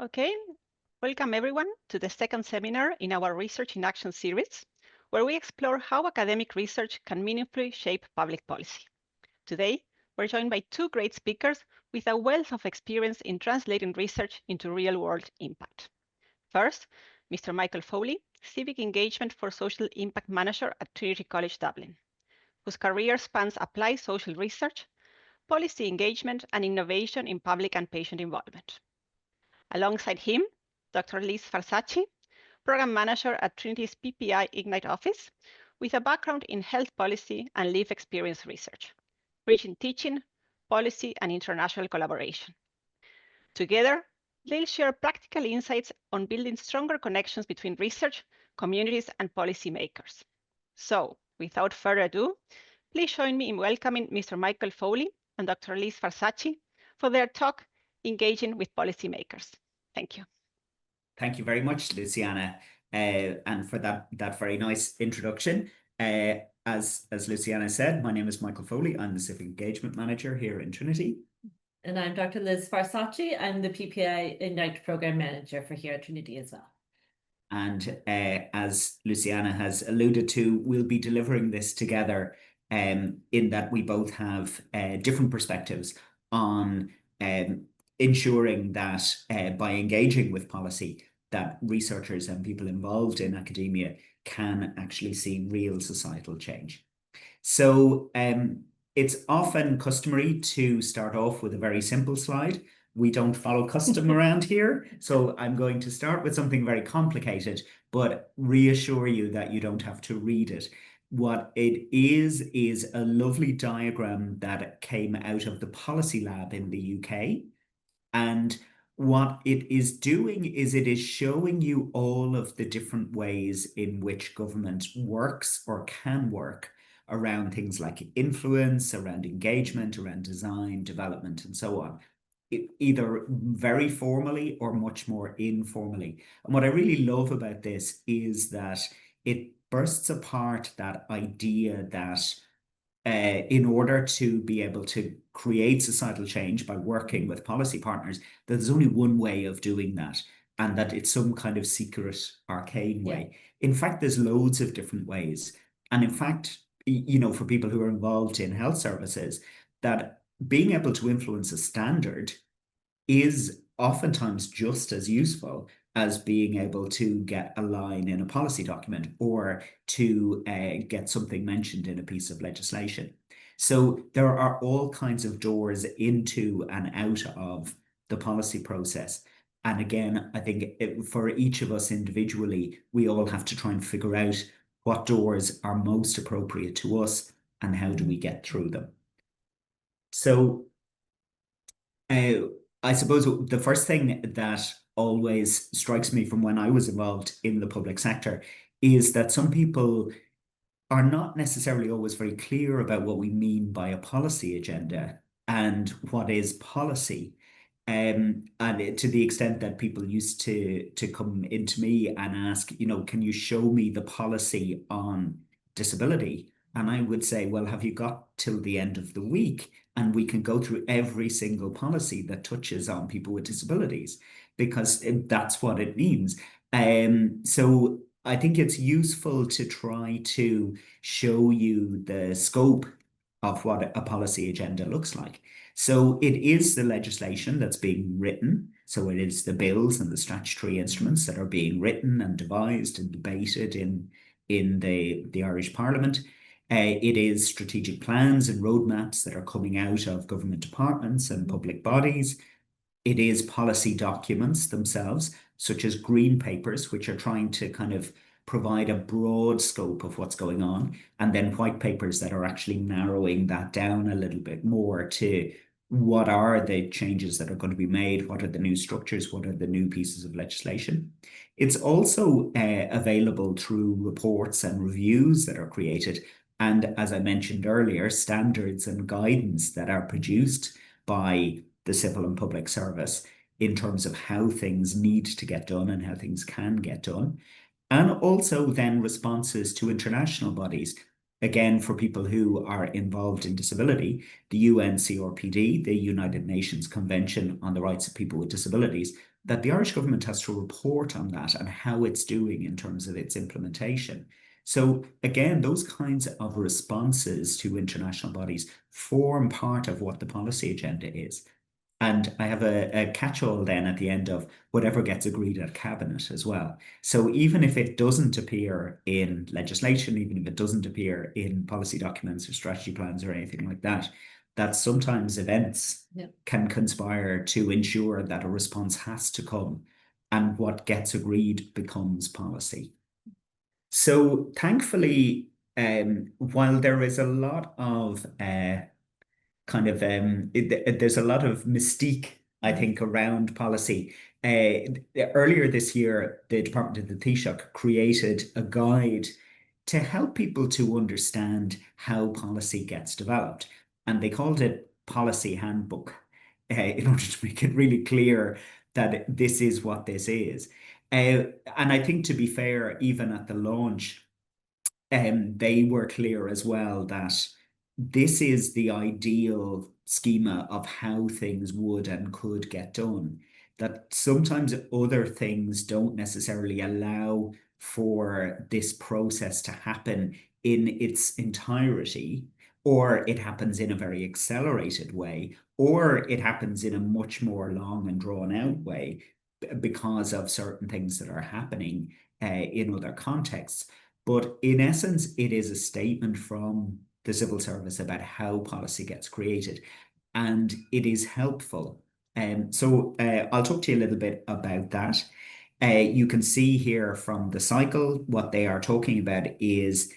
Okay, welcome everyone to the second seminar in our Research in Action series, where we explore how academic research can meaningfully shape public policy. Today, we're joined by two great speakers with a wealth of experience in translating research into real-world impact. First, Mr. Michael Foley, Civic Engagement for Social Impact Manager at Trinity College Dublin, whose career spans applied social research, policy engagement, and innovation in public and patient involvement. Alongside him, Dr. Liz Farsaci, Program Manager at Trinity's PPI Ignite office, with a background in health policy and lived experience research, rich in teaching, policy, and international collaboration. Together, they'll share practical insights on building stronger connections between research, communities, and policymakers. So, without further ado, please join me in welcoming Mr. Michael Foley and Dr. Liz Farsaci for their talk, Engaging with Policymakers. Thank you. Thank you very much, Luciana, and for that very nice introduction. As Luciana said, my name is Michael Foley. I'm the Civic Engagement Manager here in Trinity. And I'm Dr. Liz Farsaci. I'm the PPI Ignite Program Manager for here at Trinity as well. And as Luciana has alluded to, we'll be delivering this together in that we both have different perspectives on ensuring that by engaging with policy, that researchers and people involved in academia can actually see real societal change. So it's often customary to start off with a very simple slide. We don't follow custom around here, so I'm going to start with something very complicated, but reassure you that you don't have to read it. What it is a lovely diagram that came out of the Policy Lab in the UK. And what it is doing is it is showing you all of the different ways in which government works or can work around things like influence, around engagement, around design, development, and so on, either very formally or much more informally. And what I really love about this is that it bursts apart that idea that in order to be able to create societal change by working with policy partners, there's only one way of doing that, and that it's some kind of secret, arcane way. In fact, there's loads of different ways. And in fact, you know, for people who are involved in health services, that being able to influence a standard is oftentimes just as useful as being able to get a line in a policy document or to get something mentioned in a piece of legislation. So there are all kinds of doors into and out of the policy process. And again, I think for each of us individually, we all have to try and figure out what doors are most appropriate to us and how do we get through them. So I suppose the first thing that always strikes me from when I was involved in the public sector is that some people are not necessarily always very clear about what we mean by a policy agenda and what is policy. And to the extent that people used to come into me and ask, you know, can you show me the policy on disability? And I would say, well, have you got till the end of the week? And we can go through every single policy that touches on people with disabilities, because that's what it means. So I think it's useful to try to show you the scope of what a policy agenda looks like. So it is the legislation that's being written. So it is the bills and the statutory instruments that are being written and devised and debated in the Irish Parliament. It is strategic plans and roadmaps that are coming out of government departments and public bodies. It is policy documents themselves, such as green papers, which are trying to kind of provide a broad scope of what's going on, and then white papers that are actually narrowing that down a little bit more to what are the changes that are going to be made, what are the new structures, what are the new pieces of legislation. It's also available through reports and reviews that are created, and as I mentioned earlier, standards and guidance that are produced by the civil and public service in terms of how things need to get done and how things can get done. And also then responses to international bodies. Again, for people who are involved in disability, the UNCRPD, the United Nations Convention on the Rights of People with Disabilities, that the Irish government has to report on that and how it's doing in terms of its implementation. So again, those kinds of responses to international bodies form part of what the policy agenda is. And I have a catch-all then at the end of whatever gets agreed at Cabinet as well. So even if it doesn't appear in legislation, even if it doesn't appear in policy documents or strategy plans or anything like that, that sometimes events can conspire to ensure that a response has to come, and what gets agreed becomes policy. So thankfully, while there is a lot of there's a lot of mystique, I think, around policy. Earlier this year, the Department of the Taoiseach created a guide to help people to understand how policy gets developed. And they called it Policy Handbook, in order to make it really clear that this is what this is. And I think, to be fair, even at the launch, they were clear as well that this is the ideal schema of how things would and could get done. That sometimes other things don't necessarily allow for this process to happen in its entirety, or it happens in a very accelerated way, or it happens in a much more long and drawn out way because of certain things that are happening in other contexts. But in essence, it is a statement from the civil service about how policy gets created, and it is helpful. So I'll talk to you a little bit about that. You can see here from the cycle, what they are talking about is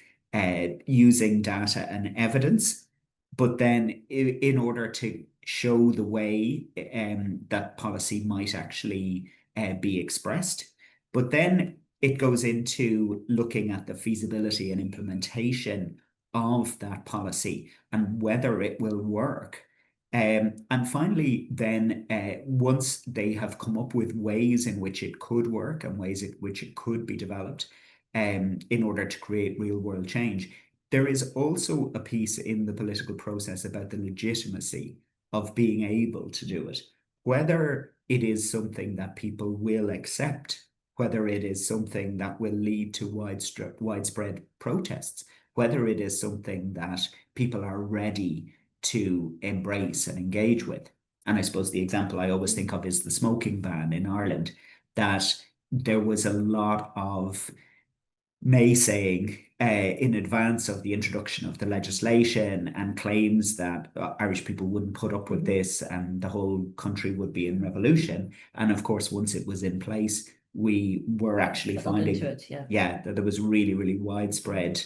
using data and evidence, but then in order to show the way that policy might actually be expressed. But then it goes into looking at the feasibility and implementation of that policy and whether it will work. And finally, then once they have come up with ways in which it could work and ways in which it could be developed in order to create real world change, there is also a piece in the political process about the legitimacy of being able to do it, whether it is something that people will accept, whether it is something that will lead to widespread protests, whether it is something that people are ready to embrace and engage with. And I suppose the example I always think of is the smoking ban in Ireland, that there was a lot of naysaying in advance of the introduction of the legislation, and claims that Irish people wouldn't put up with this and the whole country would be in revolution. And of course, once it was in place, we were actually finding that there was really, really widespread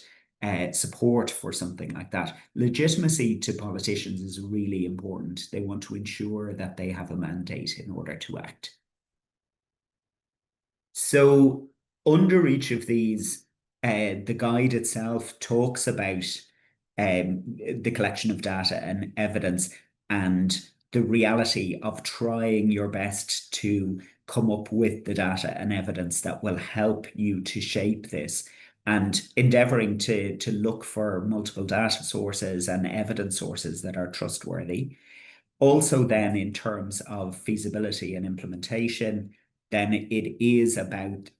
support for something like that. Legitimacy to politicians is really important. They want to ensure that they have a mandate in order to act. So under each of these, the guide itself talks about the collection of data and evidence and the reality of trying your best to come up with the data and evidence that will help you to shape this, and endeavoring to look for multiple data sources and evidence sources that are trustworthy. Also then, in terms of feasibility and implementation, then it is about,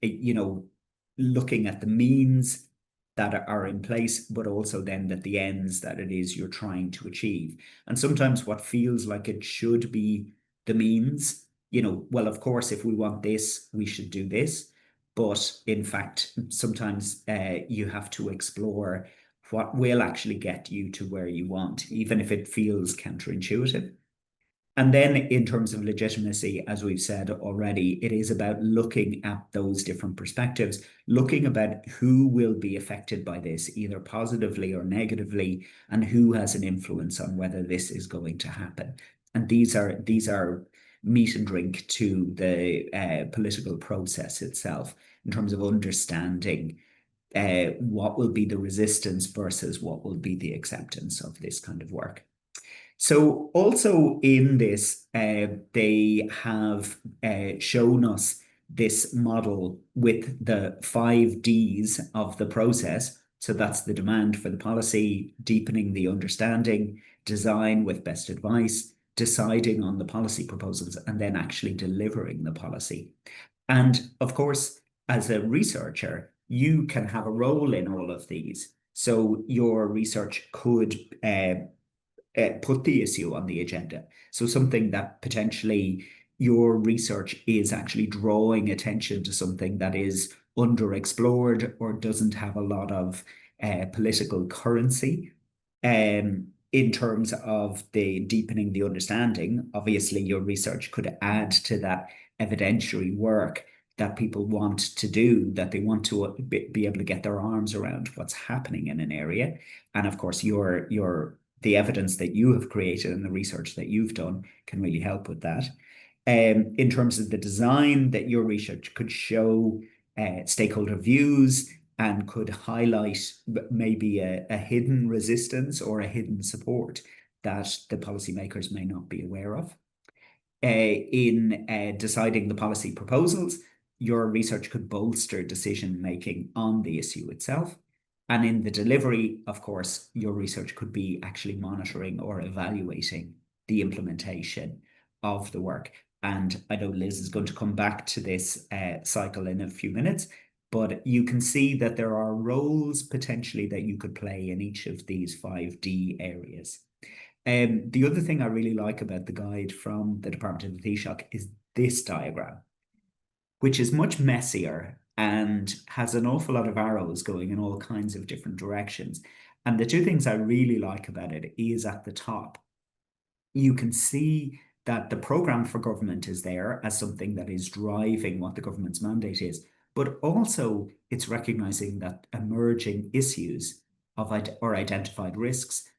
looking at the means that are in place, but also then that the ends that it is you're trying to achieve. And sometimes what feels like it should be the means, well, of course, if we want this, we should do this. But in fact, sometimes you have to explore what will actually get you to where you want, even if it feels counterintuitive. And then in terms of legitimacy, as we've said already, it is about looking at those different perspectives, looking about who will be affected by this, either positively or negatively, and who has an influence on whether this is going to happen. And these are meat and drink to the political process itself, in terms of understanding what will be the resistance versus what will be the acceptance of this kind of work. So also in this, they have shown us this model with the 5 Ds of the process. So that's the demand for the policy, deepening the understanding, design with best advice, deciding on the policy proposals and then actually delivering the policy. And of course, as a researcher, you can have a role in all of these. So your research could put the issue on the agenda. So something that potentially your research is actually drawing attention to something that is underexplored or doesn't have a lot of political currency. In terms of the deepening the understanding, obviously your research could add to that evidentiary work that people want to do, that they want to be able to get their arms around what's happening in an area. And of course, the evidence that you have created and the research that you've done can really help with that. In terms of the design, that your research could show stakeholder views and could highlight maybe a hidden resistance or a hidden support that the policymakers may not be aware of. In deciding the policy proposals, your research could bolster decision-making on the issue itself. And in the delivery, of course, your research could be actually monitoring or evaluating the implementation of the work. And I know Liz is going to come back to this cycle in a few minutes, but you can see that there are roles potentially that you could play in each of these 5D areas. The other thing I really like about the guide from the Department of the Taoiseach is this diagram, which is much messier and has an awful lot of arrows going in all kinds of different directions. And the two things I really like about it is at the top, you can see that the programme for government is there as something that is driving what the government's mandate is, but also it's recognising that emerging issues or identified risks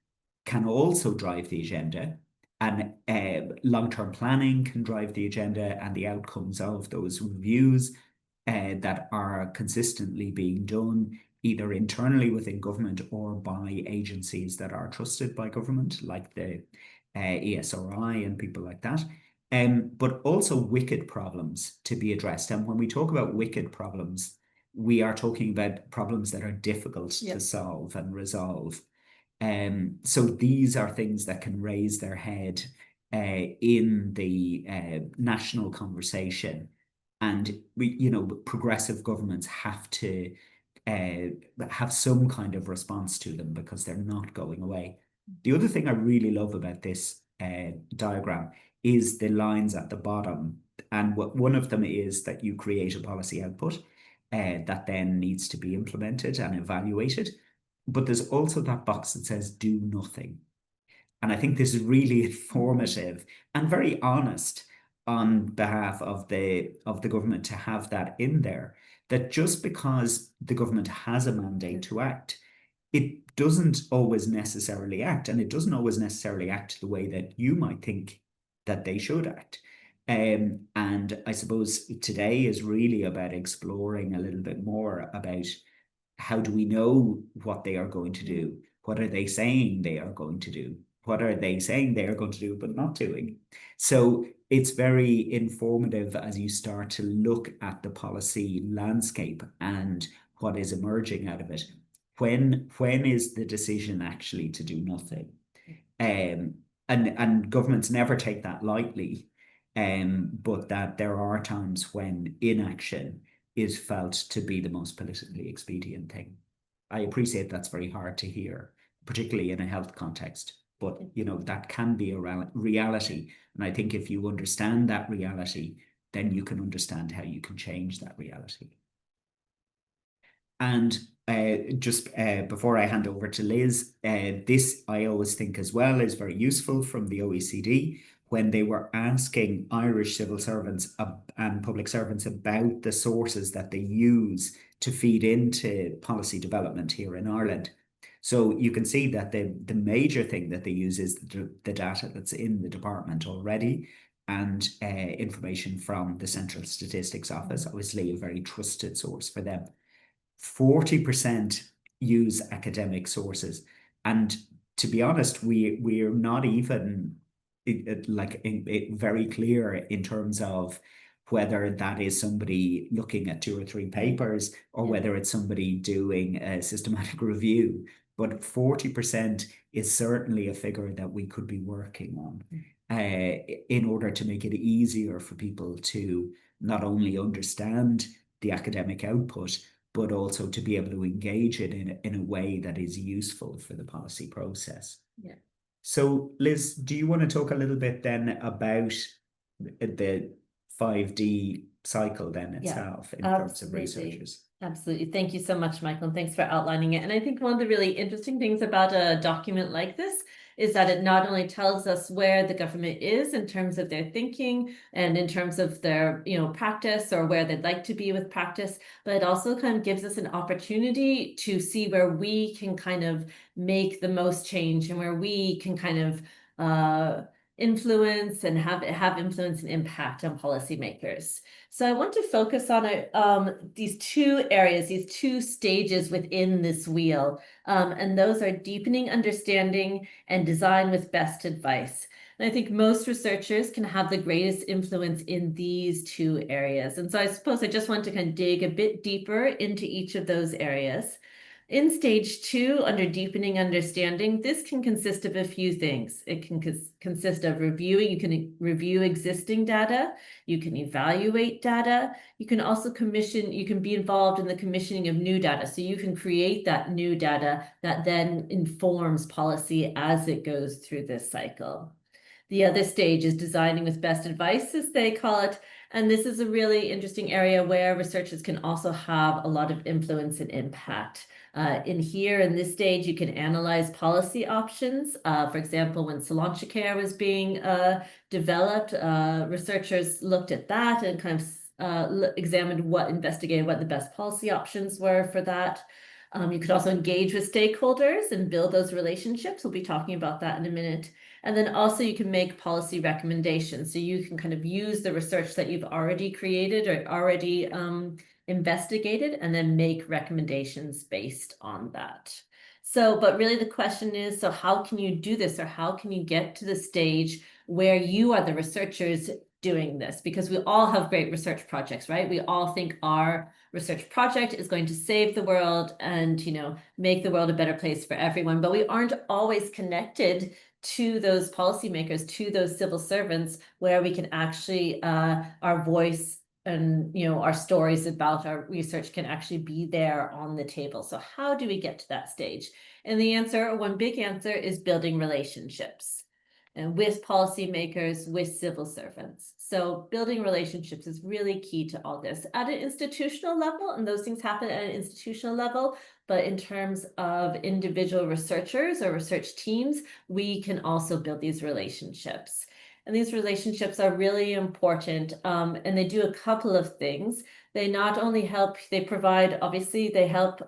can also drive the agenda, and long-term planning can drive the agenda and the outcomes of those reviews that are consistently being done either internally within government or by agencies that are trusted by government, like the ESRI and people like that. But also wicked problems to be addressed. And when we talk about wicked problems, we are talking about problems that are difficult to solve and resolve. So these are things that can raise their head in the national conversation, and progressive governments have to have some kind of response to them because they're not going away. The other thing I really love about this diagram is the lines at the bottom, and one of them is that you create a policy output that then needs to be implemented and evaluated. But there's also that box that says do nothing. And I think this is really informative and very honest on behalf of the government to have that in there, that just because the government has a mandate to act, it doesn't always necessarily act, and it doesn't always necessarily act the way that you might think that they should act. And I suppose today is really about exploring a little bit more about how do we know what they are going to do? What are they saying they are going to do? What are they saying they are going to do but not doing? So it's very informative as you start to look at the policy landscape and what is emerging out of it. When is the decision actually to do nothing? And governments never take that lightly, but that there are times when inaction is felt to be the most politically expedient thing. I appreciate that's very hard to hear, particularly in a health context, but that can be a reality. And I think if you understand that reality, then you can understand how you can change that reality. And just before I hand over to Liz, this I always think as well is very useful from the OECD, when they were asking Irish civil servants and public servants about the sources that they use to feed into policy development here in Ireland. So you can see that the major thing that they use is the data that's in the department already, and information from the Central Statistics Office, obviously a very trusted source for them. 40% use academic sources. And to be honest, we're not even very clear in terms of whether that is somebody looking at 2 or 3 papers or whether it's somebody doing a systematic review. But 40% is certainly a figure that we could be working on. in order to make it easier for people to not only understand the academic output, but also to be able to engage it in a way that is useful for the policy process. Yeah. So, Liz, do you want to talk a little bit then about the 5D cycle then itself in terms of researchers? Absolutely. Thank you so much, Michael, and thanks for outlining it. And I think one of the really interesting things about a document like this is that it not only tells us where the government is in terms of their thinking and in terms of their, practice or where they'd like to be with practice, but it also kind of gives us an opportunity to see where we can kind of make the most change and where we can kind of influence and have influence and impact on policymakers. So I want to focus on these two areas, these two stages within this wheel, and those are deepening understanding and design with best advice. And I think most researchers can have the greatest influence in these two areas. And so I suppose I just want to kind of dig a bit deeper into each of those areas. In stage 2, under deepening understanding, this can consist of a few things. It can consist of reviewing. You can review existing data. You can evaluate data. You can also you can be involved in the commissioning of new data. So you can create that new data that then informs policy as it goes through this cycle. The other stage is designing with best advice, as they call it. And this is a really interesting area where researchers can also have a lot of influence and impact. In this stage, you can analyze policy options. For example, when Cilantro was being developed, researchers looked at that and kind of investigated what the best policy options were for that. You could also engage with stakeholders and build those relationships. We'll be talking about that in a minute. And then also you can make policy recommendations. So you can kind of use the research that you've already created or already investigated and then make recommendations based on that. So, but really the question is, so how can you do this, or how can you get to the stage where you are the researchers doing this? Because we all have great research projects, right? We all think our research project is going to save the world and, make the world a better place for everyone, but we aren't always connected to those policymakers, to those civil servants, where we can actually, our voice and our stories about our research can actually be there on the table. So how do we get to that stage? And the answer, one big answer, is building relationships and with policymakers, with civil servants. So building relationships is really key to all this at an institutional level, and those things happen at an institutional level. But in terms of individual researchers or research teams, we can also build these relationships. And these relationships are really important, and they do a couple of things. They not only help, they help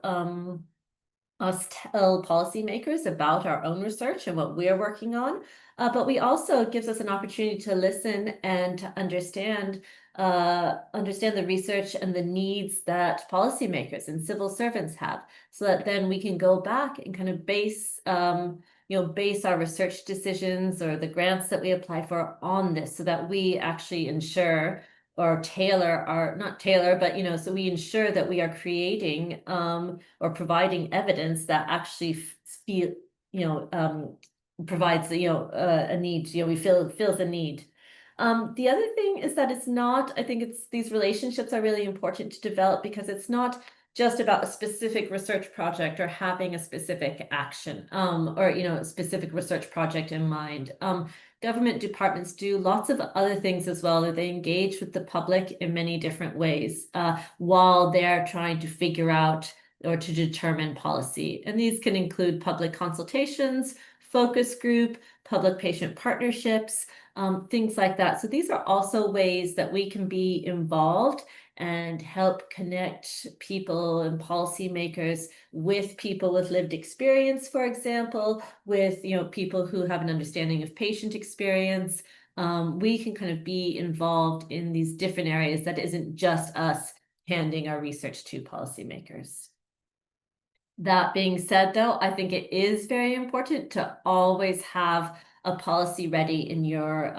us tell policymakers about our own research and what we're working on, but it gives us an opportunity to listen and to understand the research and the needs that policymakers and civil servants have, so that then we can go back and kind of base our research decisions or the grants that we apply for on this, so that we actually ensure or so we ensure that we are creating or providing evidence that actually provides a need, fills a need. The other thing is that these relationships are really important to develop, because it's not just about a specific research project or having a specific action or a specific research project in mind. Government departments do lots of other things as well, that they engage with the public in many different ways while they're trying to figure out or to determine policy. And these can include public consultations, focus group, public-patient partnerships, things like that. So these are also ways that we can be involved and help connect people and policymakers with people with lived experience, for example, with people who have an understanding of patient experience. We can kind of be involved in these different areas that isn't just us handing our research to policymakers. That being said, though, I think it is very important to always have a policy ready in your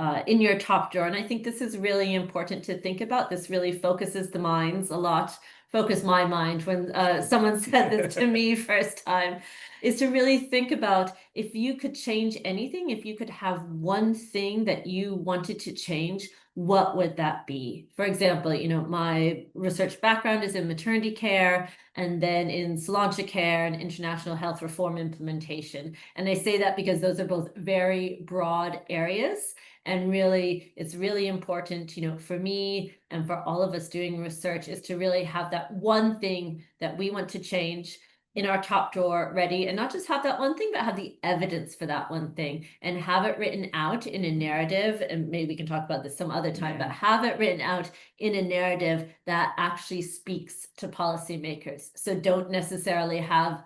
top drawer. And I think this is really important to think about. This really focuses the minds a lot, focused my mind when someone said this to me first time. is to really think about, if you could change anything, if you could have one thing that you wanted to change, what would that be? For example, my research background is in maternity care and then in Sláinte care and international health reform implementation. And I say that because those are both very broad areas. And really, it's really important, for me and for all of us doing research, is to really have that one thing that we want to change in our top drawer ready, and not just have that one thing, but have the evidence for that one thing and have it written out in a narrative. And maybe we can talk about this some other time, but have it written out in a narrative that actually speaks to policymakers. So don't necessarily have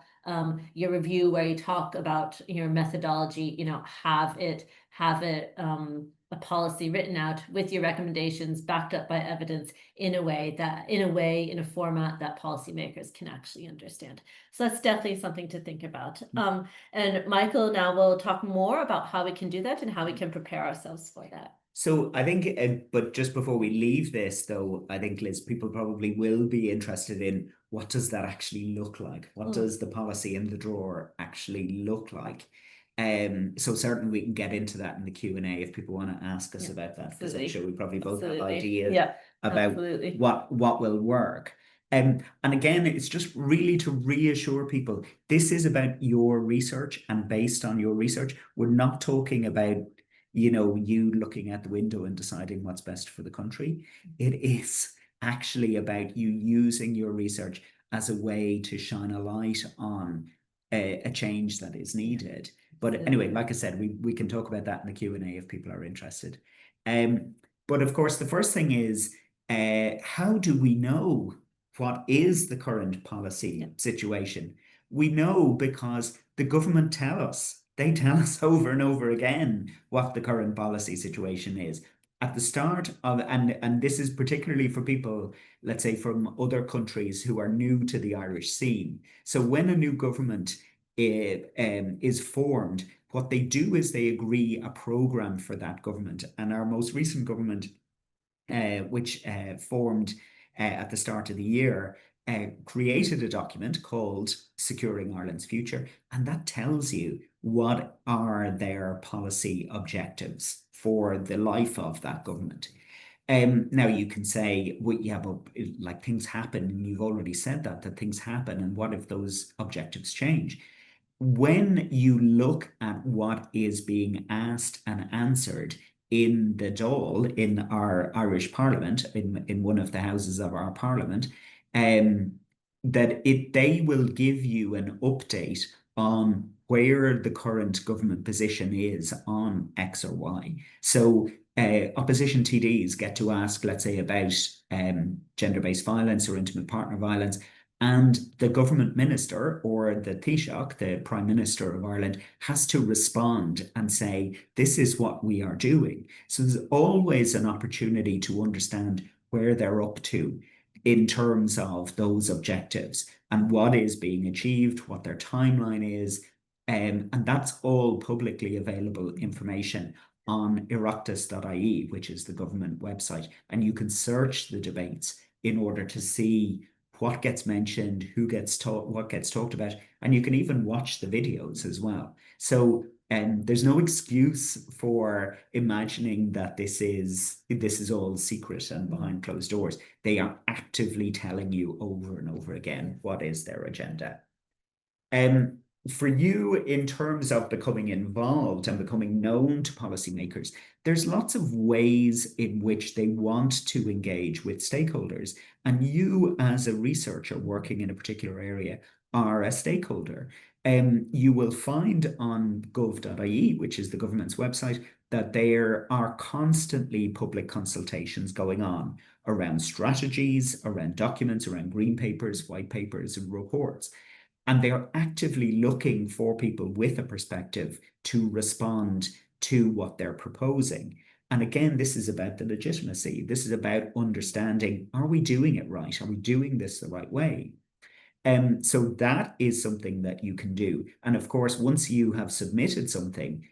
your review where you talk about your methodology, have it a policy written out with your recommendations backed up by evidence in a format that policymakers can actually understand. So that's definitely something to think about. And Michael now will talk more about how we can do that and how we can prepare ourselves for that. So I think, but just before we leave this, though, I think, Liz, people probably will be interested in, what does that actually look like? What does the policy in the drawer actually look like? So certainly we can get into that in the Q&A if people want to ask us about that, because I'm sure we probably both have ideas about what will work. And again, it's just really to reassure people, this is about your research, and based on your research. We're not talking about you looking at the window and deciding what's best for the country. It is actually about you using your research as a way to shine a light on a change that is needed. But anyway, like I said, we can talk about that in the Q&A if people are interested. But of course, the first thing is, how do we know what is the current policy situation? We know because the government tell us. They tell us over and over again what the current policy situation is. At the start of, and this is particularly for people, let's say, from other countries who are new to the Irish scene. So when a new government is formed, what they do is they agree a programme for that government. And our most recent government, which formed at the start of the year, created a document called Securing Ireland's Future, and that tells you what are their policy objectives for the life of that government. Now you can say, well, yeah, but like, things happen, and you've already said that things happen, and what if those objectives change? When you look at what is being asked and answered in the Dáil, in our Irish Parliament, in one of the houses of our Parliament, they will give you an update on where the current government position is on X or Y. So opposition TDs get to ask, let's say, about gender-based violence or intimate partner violence, and the government minister, or the Taoiseach, the Prime Minister of Ireland, has to respond and say, this is what we are doing. So there's always an opportunity to understand where they're up to in terms of those objectives and what is being achieved, what their timeline is. And that's all publicly available information on oireachtas.ie, which is the government website. And you can search the debates in order to see what gets mentioned, who gets taught, what gets talked about, and you can even watch the videos as well. So there's no excuse for imagining that this is all secret and behind closed doors. They are actively telling you over and over again what is their agenda. For you, in terms of becoming involved and becoming known to policymakers, there's lots of ways in which they want to engage with stakeholders. And you, as a researcher working in a particular area, are a stakeholder. You will find on gov.ie, which is the government's website, that there are constantly public consultations going on around strategies, around documents, around green papers, white papers, and reports. And they are actively looking for people with a perspective to respond to what they're proposing. And again, this is about the legitimacy. This is about understanding, are we doing it right? Are we doing this the right way? So that is something that you can do. And of course, once you have submitted something,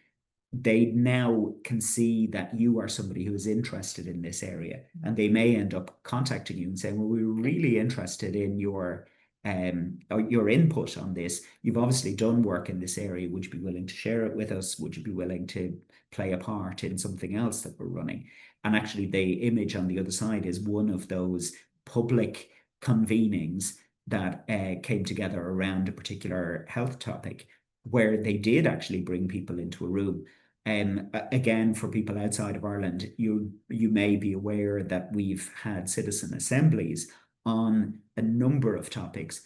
they now can see that you are somebody who is interested in this area. And they may end up contacting you and saying, well, we're really interested in your your input on this. You've obviously done work in this area. Would you be willing to share it with us? Would you be willing to play a part in something else that we're running? And actually the image on the other side is one of those public convenings that came together around a particular health topic, where they did actually bring people into a room. Again, for people outside of Ireland, you may be aware that we've had citizen assemblies on a number of topics.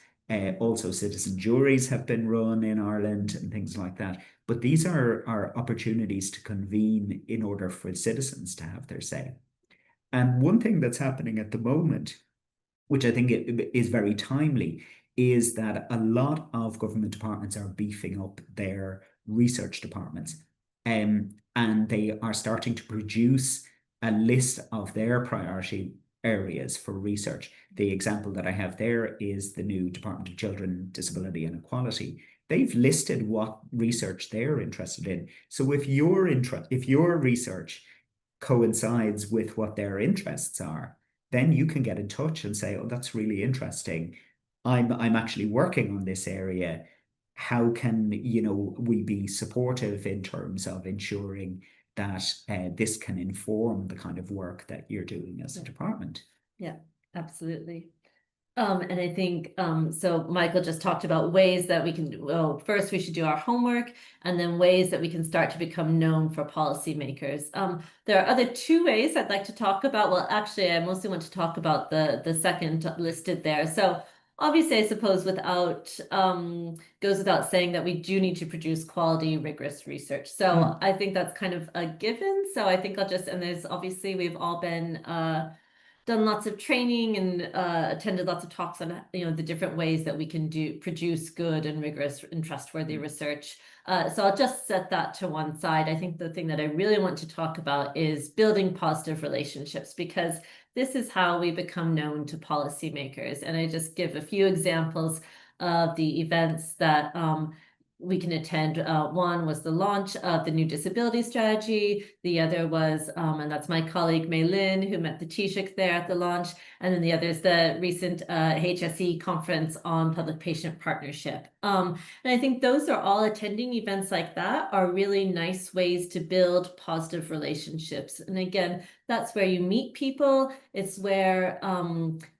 Also, citizen juries have been run in Ireland and things like that. But these are opportunities to convene in order for citizens to have their say. And one thing that's happening at the moment, which I think is very timely, is that a lot of government departments are beefing up their research departments. And they are starting to produce a list of their priority areas for research. The example that I have there is the new Department of Children, Disability and Equality. They've listed what research they're interested in. So if your research coincides with what their interests are, then you can get in touch and say, oh, that's really interesting. I'm actually working on this area. How can, we be supportive in terms of ensuring that this can inform the kind of work that you're doing as a department? Yeah, absolutely. And I think, so Michael just talked about ways that we can, well, first we should do our homework, and then ways that we can start to become known for policymakers. There are other two ways I'd like to talk about. Well, actually, I mostly want to talk about the second listed there. So obviously, I suppose goes without saying that we do need to produce quality, rigorous research. So I think that's kind of a given. So I think and there's obviously, we've all been, done lots of training and attended lots of talks on the different ways that we can produce good and rigorous and trustworthy research. So I'll just set that to one side. I think the thing that I really want to talk about is building positive relationships, because this is how we become known to policymakers. And I just give a few examples of the events that we can attend. One was the launch of the new disability strategy. The other was, and that's my colleague Mei Lin, who met the Taoiseach there at the launch. And then the other is the recent HSE conference on public-patient partnership. And I think those are all, attending events like that are really nice ways to build positive relationships. And again, that's where you meet people. It's where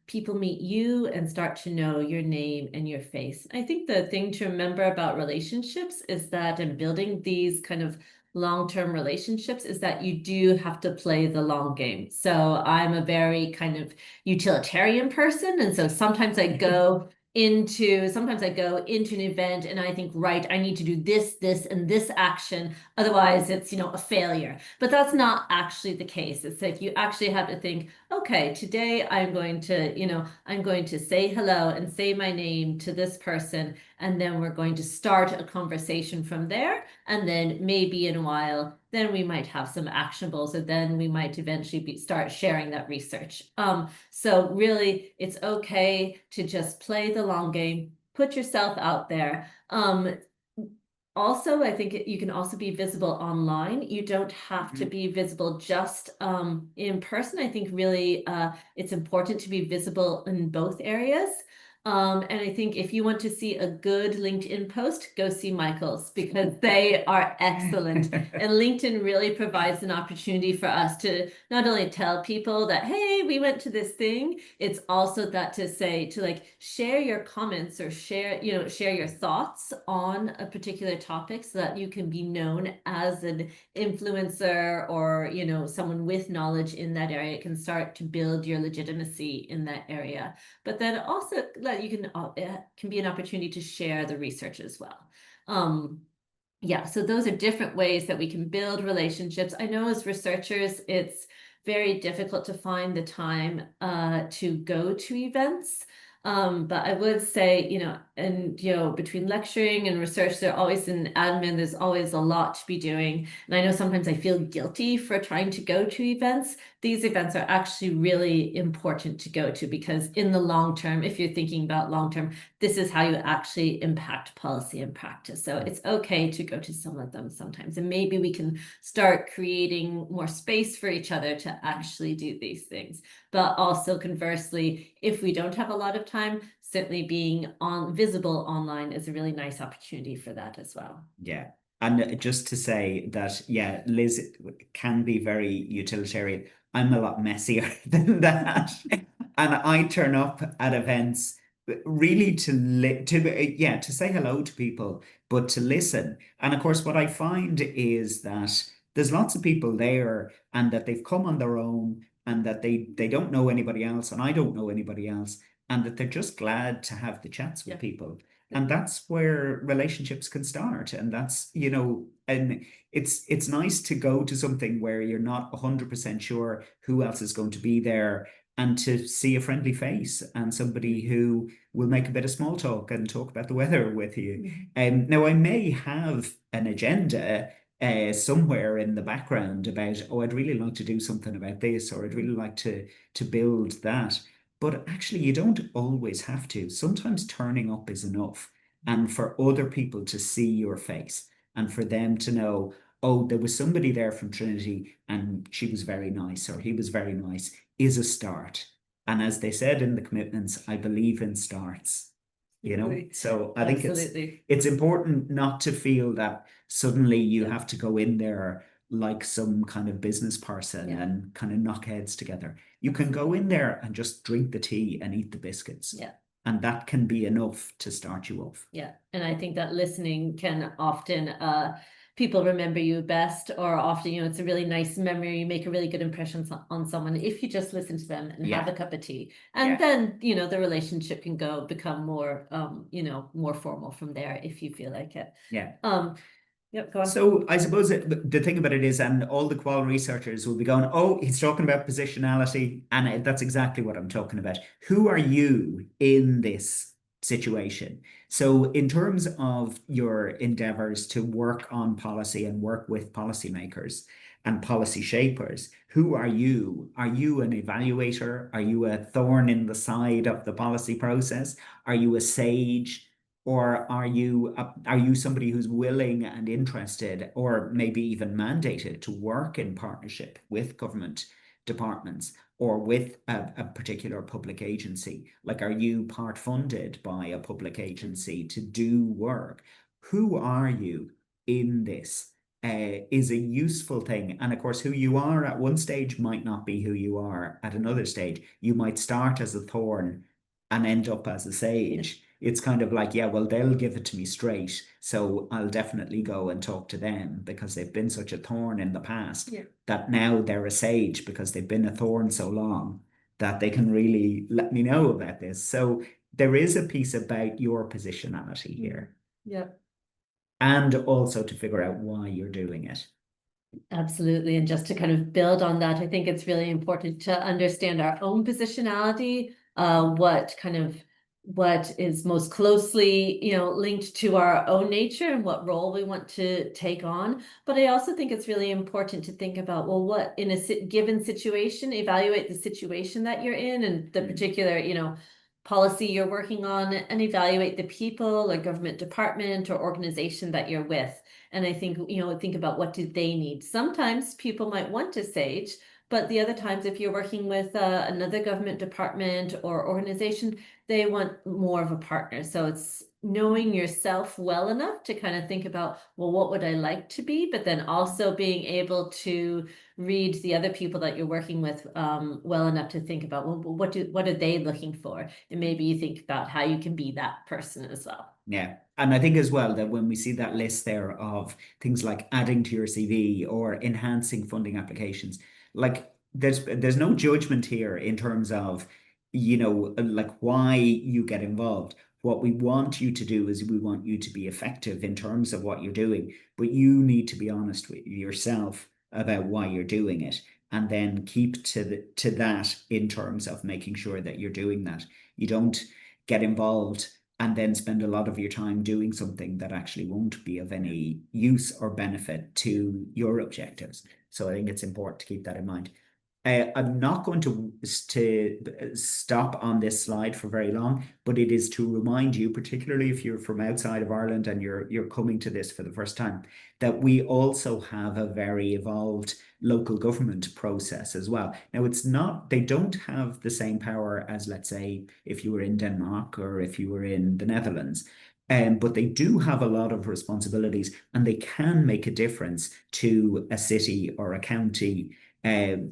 people meet you and start to know your name and your face. I think the thing to remember about relationships is that in building these kind of long-term relationships is that you do have to play the long game. So I'm a very kind of utilitarian person. And so sometimes I go into an event and I think, right, I need to do this, and this action. Otherwise it's, a failure. But that's not actually the case. It's like you actually have to think, okay, today I'm going to say hello and say my name to this person. And then we're going to start a conversation from there. And then maybe in a while, then we might have some actionables, or then we might eventually start sharing that research. So really, it's okay to just play the long game, put yourself out there. Also, I think you can also be visible online. You don't have to be visible just in person. I think really it's important to be visible in both areas. And I think if you want to see a good LinkedIn post, go see Michael's, because they are excellent. And LinkedIn really provides an opportunity for us to not only tell people that, hey, we went to this thing, it's also that to share your comments or share your thoughts on a particular topic, so that you can be known as an influencer or, someone with knowledge in that area. It can start to build your legitimacy in that area. But then also it can be an opportunity to share the research as well. Yeah, so those are different ways that we can build relationships. I know as researchers, it's very difficult to find the time to go to events. But I would say, between lecturing and research, there's always an admin, there's always a lot to be doing. And I know sometimes I feel guilty for trying to go to events. These events are actually really important to go to, because in the long term, if you're thinking about long term, this is how you actually impact policy and practice. So it's okay to go to some of them sometimes. And maybe we can start creating more space for each other to actually do these things. But also conversely, if we don't have a lot of time, certainly being visible online is a really nice opportunity for that as well. Yeah. And just to say that, yeah, Liz can be very utilitarian. I'm a lot messier than that. And I turn up at events really to say hello to people, but to listen. And of course, what I find is that there's lots of people there and that they've come on their own and that they don't know anybody else and I don't know anybody else and that they're just glad to have the chats with people. And that's where relationships can start. And that's, and it's nice to go to something where you're not 100% sure who else is going to be there and to see a friendly face and somebody who will make a bit of small talk and talk about the weather with you. Now, I may have an agenda somewhere in the background about, oh, I'd really like to do something about this, or I'd really like to build that. But actually, you don't always have to. Sometimes turning up is enough. And for other people to see your face and for them to know, oh, there was somebody there from Trinity and she was very nice or he was very nice, is a start. And as they said in the commitments, I believe in starts. So I think it's important not to feel that suddenly you have to go in there like some kind of business person and kind of knock heads together. You can go in there and just drink the tea and eat the biscuits. And that can be enough to start you off. And I think that listening can often people remember you best, or often, it's a really nice memory. You make a really good impression on someone if you just listen to them and have a cup of tea. And then, the relationship can become more, more formal from there if you feel like it. Yep, go on. So I suppose the thing about it is, and all the qual researchers will be going, oh, he's talking about positionality. And that's exactly what I'm talking about. Who are you in this situation? So in terms of your endeavors to work on policy and work with policymakers and policy shapers, who are you? Are you an evaluator? Are you a thorn in the side of the policy process? Are you a sage? Or are you somebody who's willing and interested, or maybe even mandated to work in partnership with government departments or with a particular public agency? Like, are you part funded by a public agency to do work? Who are you in this? Is a useful thing. And of course, who you are at one stage might not be who you are at another stage. You might start as a thorn and end up as a sage. It's kind of like, well, they'll give it to me straight. So I'll definitely go and talk to them because they've been such a thorn in the past that now they're a sage because they've been a thorn so long that they can really let me know about this. So there is a piece about your positionality here. And also to figure out why you're doing it. Absolutely. And just to kind of build on that, I think it's really important to understand our own positionality, what is most closely, linked to our own nature and what role we want to take on. But I also think it's really important to think about, well, what in a given situation, evaluate the situation that you're in and the particular, policy you're working on, and evaluate the people or government department or organization that you're with. And I think, think about what do they need. Sometimes people might want a sage, but the other times, if you're working with another government department or organization, they want more of a partner. So it's knowing yourself well enough to kind of think about, well, what would I like to be? But then also being able to read the other people that you're working with well enough to think about, well, what are they looking for? And maybe you think about how you can be that person as well. Yeah. And I think as well that when we see that list there of things like adding to your CV or enhancing funding applications, like there's no judgment here in terms of, like why you get involved. What we want you to do is we want you to be effective in terms of what you're doing, but you need to be honest with yourself about why you're doing it, and then keep to that in terms of making sure that you're doing that. You don't get involved and then spend a lot of your time doing something that actually won't be of any use or benefit to your objectives. So I think it's important to keep that in mind. I'm not going to stop on this slide for very long, but it is to remind you, particularly if you're from outside of Ireland and you're coming to this for the first time, that we also have a very evolved local government process as well. Now, they don't have the same power as, let's say, if you were in Denmark or if you were in the Netherlands. But they do have a lot of responsibilities, and they can make a difference to a city or a county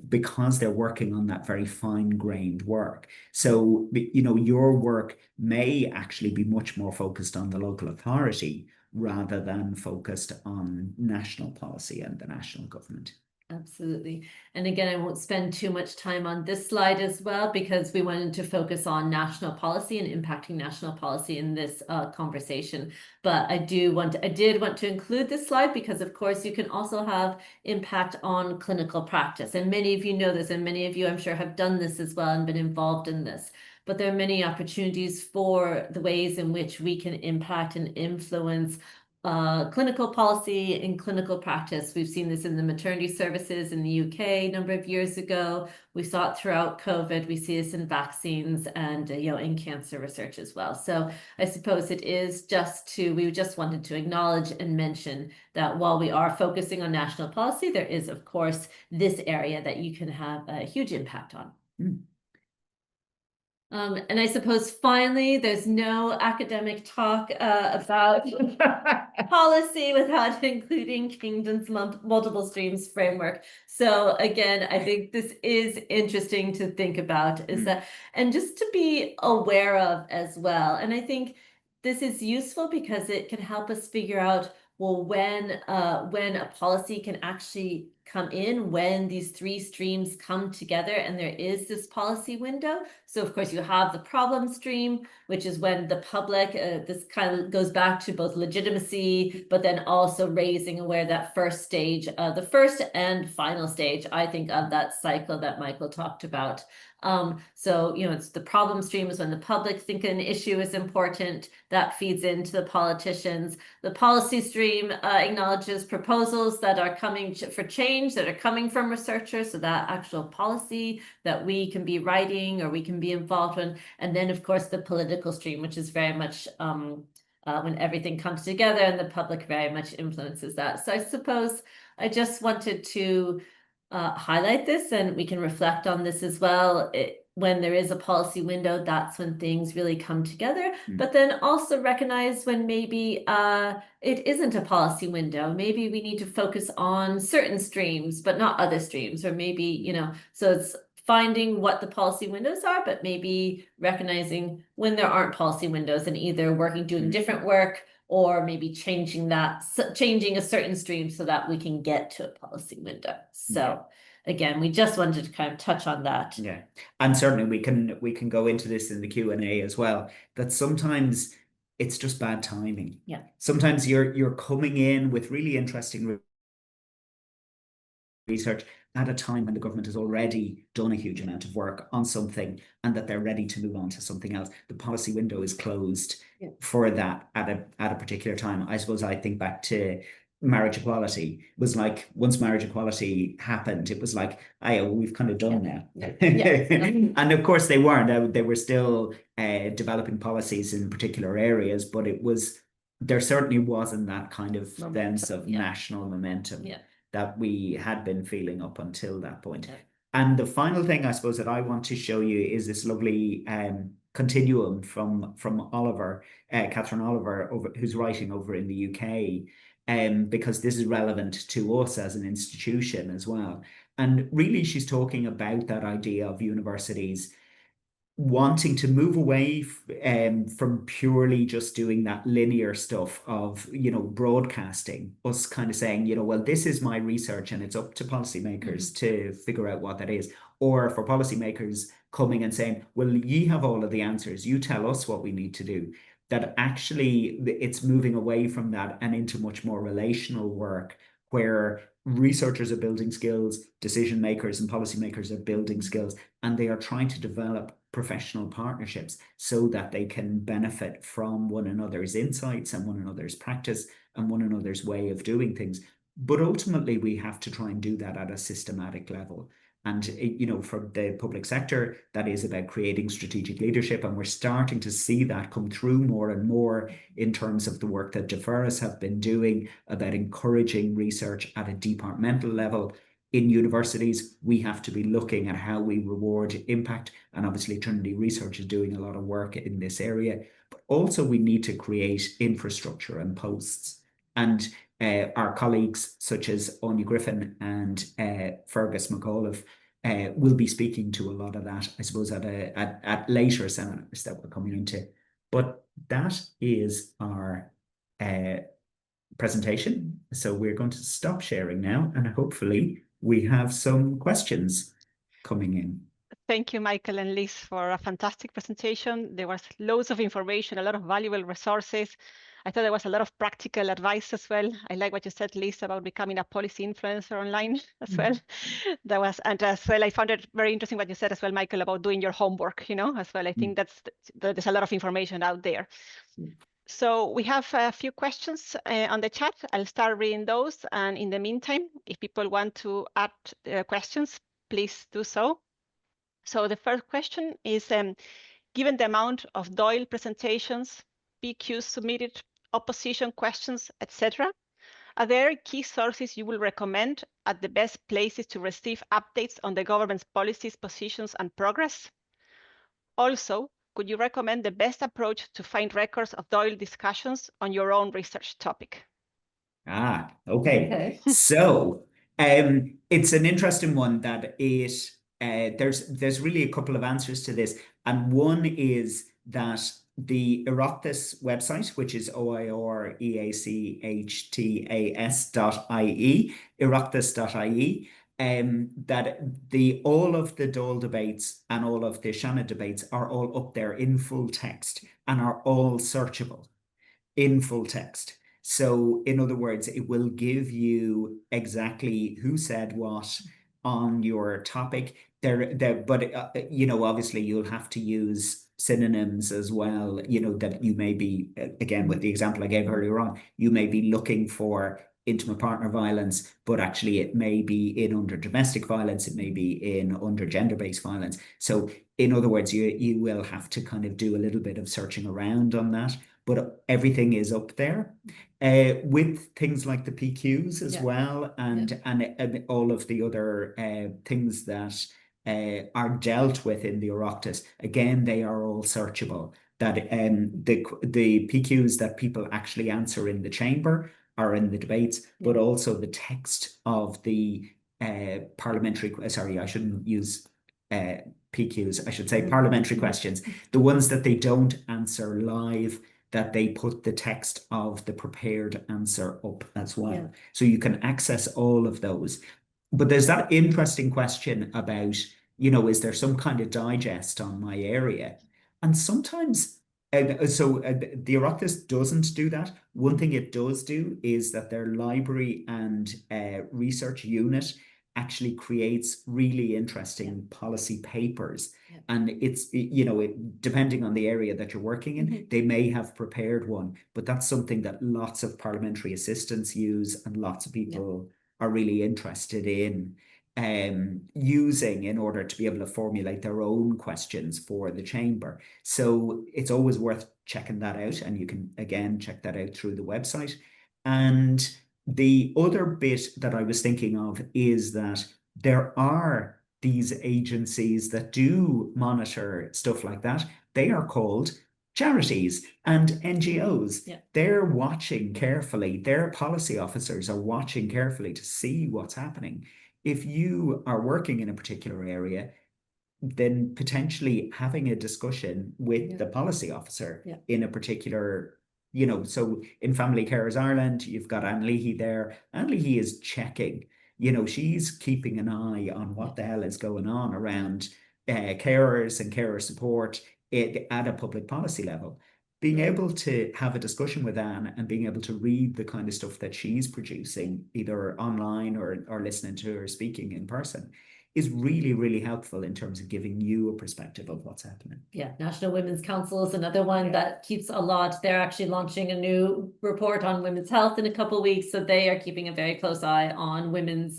because they're working on that very fine-grained work. So, your work may actually be much more focused on the local authority rather than focused on national policy and the national government. Absolutely. And again, I won't spend too much time on this slide as well, because we wanted to focus on national policy and impacting national policy in this conversation. But I did want to include this slide because, of course, you can also have impact on clinical practice. And many of you know this, and many of you, I'm sure, have done this as well and been involved in this. But there are many opportunities for the ways in which we can impact and influence clinical policy and clinical practice. We've seen this in the maternity services in the UK a number of years ago. We saw it throughout COVID. We see this in vaccines and in cancer research as well. So I suppose it is we just wanted to acknowledge and mention that while we are focusing on national policy, there is, of course, this area that you can have a huge impact on. And I suppose finally, there's no academic talk about policy without including Kingdom's multiple streams framework. So again, I think this is interesting to think about, is that, and just to be aware of as well. And I think this is useful because it can help us figure out, well, when a policy can actually come in, when these three streams come together and there is this policy window. So of course you have the problem stream, which is when the public, this kind of goes back to both legitimacy, but then also raising aware that first stage, the first and final stage, I think, of that cycle that Michael talked about. So, it's the problem stream is when the public think an issue is important, that feeds into the politicians. The policy stream acknowledges proposals that are coming for change, that are coming from researchers, so that actual policy that we can be writing or we can be involved in. And then, of course, the political stream, which is very much when everything comes together and the public very much influences that. So I suppose I just wanted to highlight this, and we can reflect on this as well. When there is a policy window, that's when things really come together. But then also recognize when maybe it isn't a policy window. Maybe we need to focus on certain streams, but not other streams, or maybe, so it's finding what the policy windows are, but maybe recognizing when there aren't policy windows and either doing different work, or maybe changing a certain stream so that we can get to a policy window. So again, we just wanted to kind of touch on that. Yeah, and certainly we can go into this in the Q&A as well, that sometimes it's just bad timing. Yeah. Sometimes you're coming in with really interesting research at a time when the government has already done a huge amount of work on something and that they're ready to move on to something else. The policy window is closed for that at a particular time. I suppose I think back to marriage equality. It was like, once marriage equality happened, it was like, we've kind of done now. And of course they weren't. They were still developing policies in particular areas, but there certainly wasn't that kind of sense of national momentum that we had been feeling up until that point. And the final thing, I suppose, that I want to show you is this lovely continuum from Oliver, Catherine Oliver, who's writing over in the UK, because this is relevant to us as an institution as well. And really, she's talking about that idea of universities wanting to move away from purely just doing that linear stuff of, broadcasting, us kind of saying, well, this is my research and it's up to policymakers to figure out what that is. Or for policymakers coming and saying, well, ye have all of the answers, you tell us what we need to do. That actually it's moving away from that and into much more relational work, where researchers are building skills, decision makers and policymakers are building skills, and they are trying to develop professional partnerships so that they can benefit from one another's insights and one another's practice and one another's way of doing things. But ultimately, we have to try and do that at a systematic level. And, from the public sector, that is about creating strategic leadership. And we're starting to see that come through more and more in terms of the work that DeForest have been doing about encouraging research at a departmental level. In universities, we have to be looking at how we reward impact. And obviously, Trinity Research is doing a lot of work in this area. But also, we need to create infrastructure and posts. And our colleagues such as Anya Griffin and Fergus McAuliffe will be speaking to a lot of that, I suppose, at later seminars that we're coming into. But that is our presentation. So we're going to stop sharing now, and hopefully we have some questions coming in. Thank you, Michael and Liz, for a fantastic presentation. There was loads of information, a lot of valuable resources. I thought there was a lot of practical advice as well. I like what you said, Liz, about becoming a policy influencer online as well. That was, and as well, I found it very interesting what you said as well, Michael, about doing your homework, as well. I think there's a lot of information out there. So we have a few questions on the chat. I'll start reading those. And in the meantime, if people want to add questions, please do so. So the first question is, given the amount of Doyle presentations, PQs submitted, opposition questions, etc., are there key sources you will recommend at the best places to receive updates on the government's policies, positions, and progress? Also, could you recommend the best approach to find records of Doyle discussions on your own research topic? Okay. So it's an interesting one that there's really a couple of answers to this. And one is that the Oireachtas website, which is oireachtas.ie, oireachtas.ie, that all of the Dáil debates and all of the Seanad debates are all up there in full text and are all searchable in full text. So in other words, it will give you exactly who said what on your topic. But obviously you'll have to use synonyms as well, that you may be, again, with the example I gave earlier on, you may be looking for intimate partner violence, but actually it may be in under domestic violence, it may be in under gender-based violence. So in other words, you will have to kind of do a little bit of searching around on that, but everything is up there with things like the PQs as well, and all of the other things that are dealt with in the Oireachtas. Again, they are all searchable. That the PQs that people actually answer in the chamber are in the debates, but also the text of the parliamentary, sorry, I shouldn't use PQs, I should say parliamentary questions, the ones that they don't answer live, that they put the text of the prepared answer up as well. So you can access all of those. But there's that interesting question about, is there some kind of digest on my area? And sometimes, the Oireachtas doesn't do that. One thing it does do is that their library and research unit actually creates really interesting policy papers. And it's, depending on the area that you're working in, they may have prepared one, but that's something that lots of parliamentary assistants use and lots of people are really interested in using in order to be able to formulate their own questions for the chamber. So it's always worth checking that out. And you can, again, check that out through the website. And the other bit that I was thinking of is that there are these agencies that do monitor stuff like that. They are called charities and NGOs. They're watching carefully. Their policy officers are watching carefully to see what's happening. If you are working in a particular area, then potentially having a discussion with the policy officer in a particular, so in Family Carers Ireland, you've got Anne Leahy there. Anne Leahy is checking, she's keeping an eye on what the hell is going on around carers and carer support at a public policy level. Being able to have a discussion with Anne and being able to read the kind of stuff that she's producing, either online or listening to her speaking in person, is really, really helpful in terms of giving you a perspective of what's happening. Yeah, National Women's Council is another one that keeps a lot. They're actually launching a new report on women's health in a couple of weeks. So they are keeping a very close eye on women's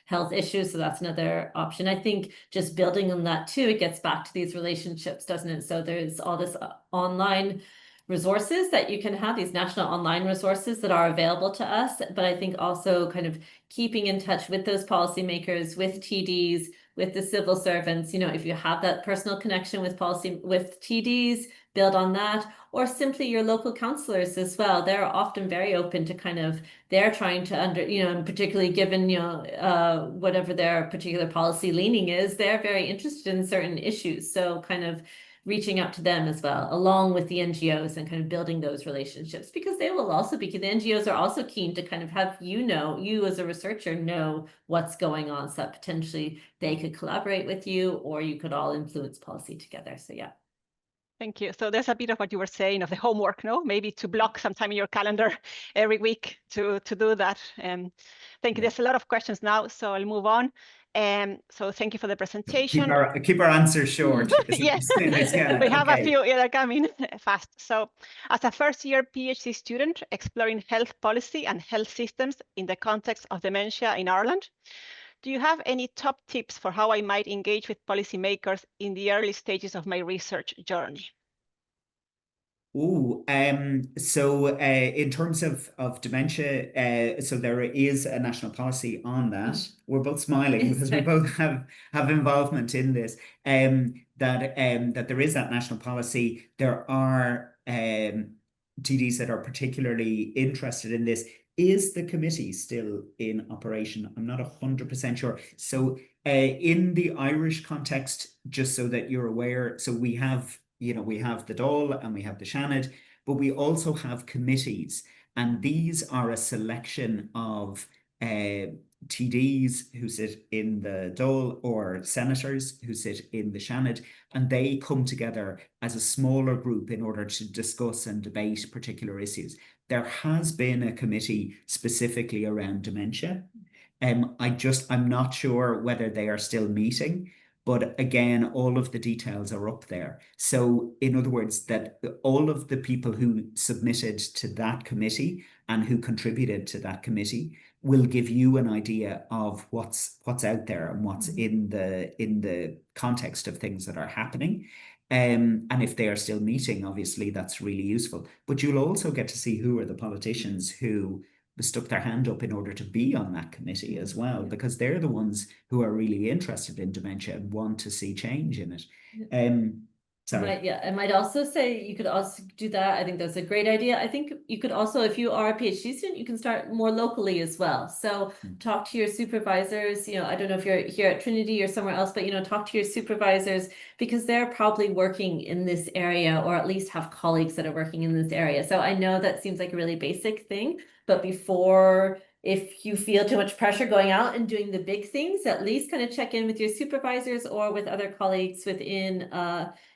health issues. So that's another option. I think just building on that too, it gets back to these relationships, doesn't it? So there's all this online resources that you can have, these national online resources that are available to us. But I think also kind of keeping in touch with those policymakers, with TDs, with the civil servants, you know, if you have that personal connection with TDs, build on that, or simply your local councillors as well. They're often very open to kind of, they're trying to and particularly given, whatever their particular policy leaning is, they're very interested in certain issues. So kind of reaching out to them as well, along with the NGOs, and kind of building those relationships, because they will also be, the NGOs are also keen to kind of have you as a researcher know what's going on, so that potentially they could collaborate with you, or you could all influence policy together. So yeah. Thank you. So there's a bit of what you were saying of the homework, no? Maybe to block some time in your calendar every week to do that. Thank you. There's a lot of questions now, so I'll move on. So thank you for the presentation. Keep our answers short. Yes, we have a few that are coming fast. So as a first-year PhD student exploring health policy and health systems in the context of dementia in Ireland, do you have any top tips for how I might engage with policymakers in the early stages of my research journey? Oh, so in terms of dementia, so there is a national policy on that. We're both smiling because we both have involvement in this. That there is that national policy. There are TDs that are particularly interested in this. Is the committee still in operation? I'm not 100% sure. So in the Irish context, just so that you're aware, so we have the Dáil and we have the Seanad, but we also have committees, and these are a selection of TDs who sit in the Dáil or senators who sit in the Seanad, and they come together as a smaller group in order to discuss and debate particular issues. There has been a committee specifically around dementia. I'm not sure whether they are still meeting, but again, all of the details are up there. So in other words, that all of the people who submitted to that committee and who contributed to that committee will give you an idea of what's out there and what's in the context of things that are happening. And if they are still meeting, obviously that's really useful. But you'll also get to see who are the politicians who stuck their hand up in order to be on that committee as well, because they're the ones who are really interested in dementia and want to see change in it. Sorry. I might also say you could also do that. I think that's a great idea. I think you could also, if you are a PhD student, you can start more locally as well. So talk to your supervisors. I don't know if you're here at Trinity or somewhere else, but talk to your supervisors, because they're probably working in this area, or at least have colleagues that are working in this area. So I know that seems like a really basic thing, but before, if you feel too much pressure going out and doing the big things, at least kind of check in with your supervisors or with other colleagues within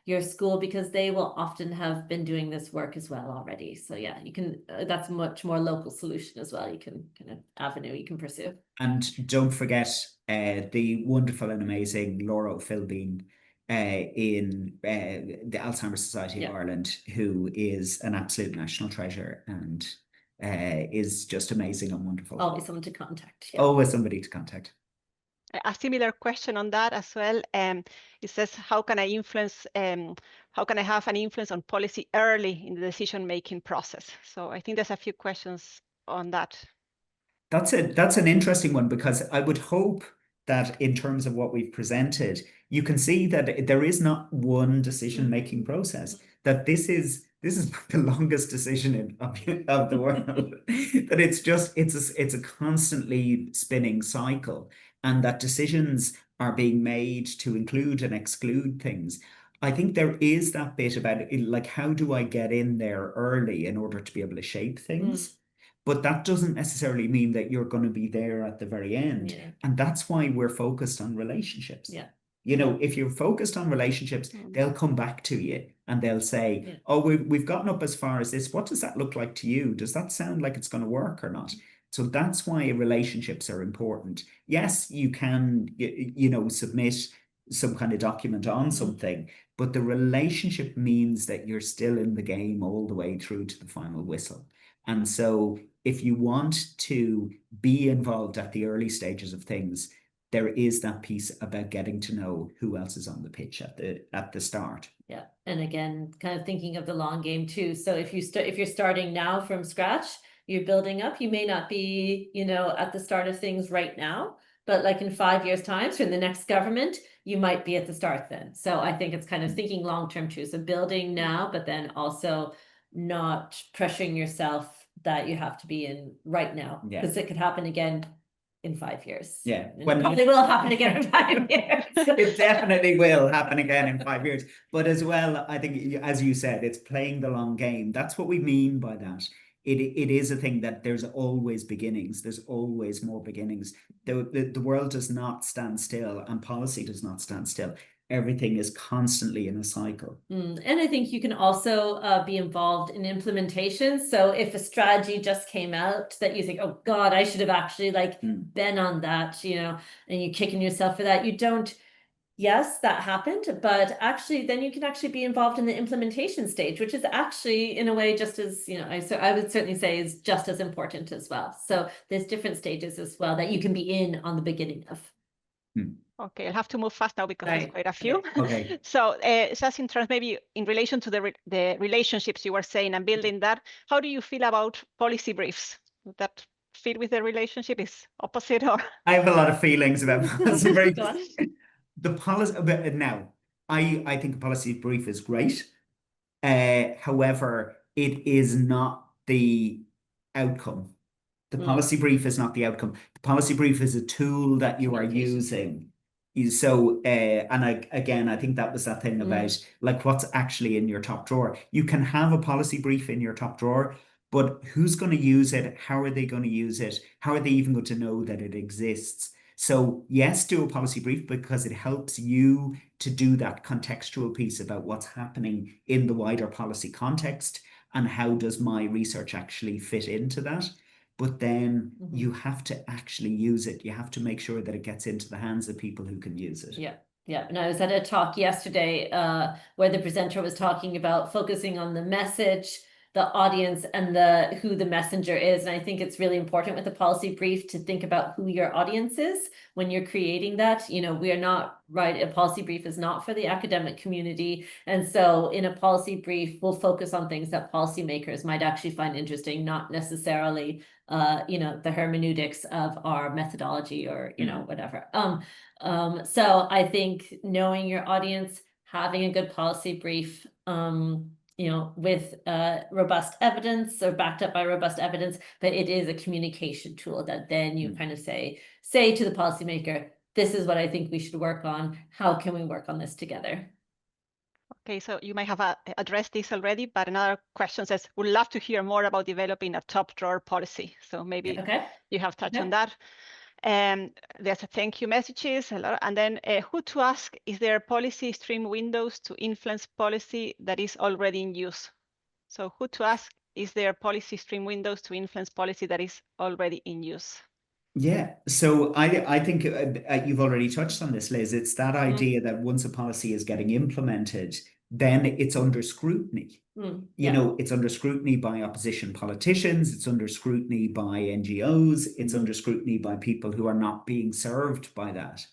your school, because they will often have been doing this work as well already. So yeah, you can, that's a much more local solution as well. You can kind of avenue you can pursue. And don't forget the wonderful and amazing Laura Philbeen in the Alzheimer's Society of Ireland, who is an absolute national treasure and is just amazing and wonderful. Always someone to contact. Always somebody to contact. A similar question on that as well. It says, how can I have an influence on policy early in the decision-making process? So I think there's a few questions on that. That's an interesting one, because I would hope that in terms of what we've presented, you can see that there is not one decision-making process, that this is the longest decision of the world. That it's a constantly spinning cycle, and that decisions are being made to include and exclude things. I think there is that bit about it, like, how do I get in there early in order to be able to shape things? But that doesn't necessarily mean that you're going to be there at the very end. And that's why we're focused on relationships. If you're focused on relationships, they'll come back to you and they'll say, oh, we've gotten up as far as this. What does that look like to you? Does that sound like it's going to work or not? So that's why relationships are important. Yes, you can, submit some kind of document on something, but the relationship means that you're still in the game all the way through to the final whistle. And so if you want to be involved at the early stages of things, there is that piece about getting to know who else is on the pitch at the start. Yeah, and again, kind of thinking of the long game too. So if you're starting now from scratch, you're building up, you may not be, at the start of things right now, but like in 5 years' time, so in the next government, you might be at the start then. So I think it's kind of thinking long-term too. So building now, but then also not pressuring yourself that you have to be in right now, because it could happen again in 5 years. Yeah, it probably will happen again in 5 years. It definitely will happen again in 5 years. But as well, I think, as you said, it's playing the long game. That's what we mean by that. It is a thing that there's always beginnings. There's always more beginnings. The world does not stand still, and policy does not stand still. Everything is constantly in a cycle. And I think you can also be involved in implementation. So if a strategy just came out that you think, oh God, I should have actually been on that, and you're kicking yourself for that, you don't. Yes, that happened, but actually then you can actually be involved in the implementation stage, which is actually in a way just as, I would certainly say is just as important as well. So there's different stages as well that you can be in on the beginning of. Okay, I'll have to move fast now because there's quite a few. Okay. So just in terms, maybe in relation to the relationships you were saying and building that, how do you feel about policy briefs? Would that fit with the relationship? Is opposite or? I have a lot of feelings about policy briefs. The policy, but now, I think a policy brief is great. However, it is not the outcome. The policy brief is not the outcome. The policy brief is a tool that you are using. So, and I think that was that thing about what's actually in your top drawer. You can have a policy brief in your top drawer, but who's going to use it? How are they going to use it? How are they even going to know that it exists? So yes, do a policy brief because it helps you to do that contextual piece about what's happening in the wider policy context and how does my research actually fit into that. But then you have to actually use it. You have to make sure that it gets into the hands of people who can use it. Yeah. Yeah. And I was at a talk yesterday where the presenter was talking about focusing on the message, the audience, and who the messenger is. And I think it's really important with a policy brief to think about who your audience is when you're creating that. We are not right. A policy brief is not for the academic community. And so in a policy brief, we'll focus on things that policymakers might actually find interesting, not necessarily the hermeneutics of our methodology or, whatever. So I think knowing your audience, having a good policy brief, with robust evidence or backed up by robust evidence, but it is a communication tool that then you kind of say to the policymaker, this is what I think we should work on. How can we work on this together? Okay, so you might have addressed this already, but another question says, would love to hear more about developing a top drawer policy. So maybe you have touched on that. There's a thank you messages, and then who to ask, is there policy stream windows to influence policy that is already in use? So who to ask, is there policy stream windows to influence policy that is already in use? Yeah, so I think you've already touched on this, Liz. It's that idea that once a policy is getting implemented, then it's under scrutiny. It's under scrutiny by opposition politicians, it's under scrutiny by NGOs, it's under scrutiny by people who are not being served by that.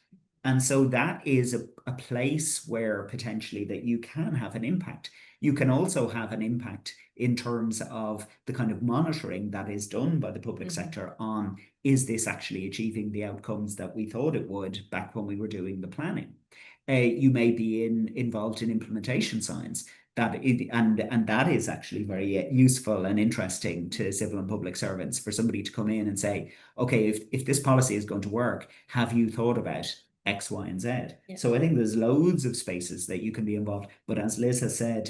And so that is a place where potentially that you can have an impact. You can also have an impact in terms of the kind of monitoring that is done by the public sector on, is this actually achieving the outcomes that we thought it would back when we were doing the planning? You may be involved in implementation science. And that is actually very useful and interesting to civil and public servants for somebody to come in and say, okay, if this policy is going to work, have you thought about X, Y, and Z? Yeah. So I think there's loads of spaces that you can be involved. But as Liz has said,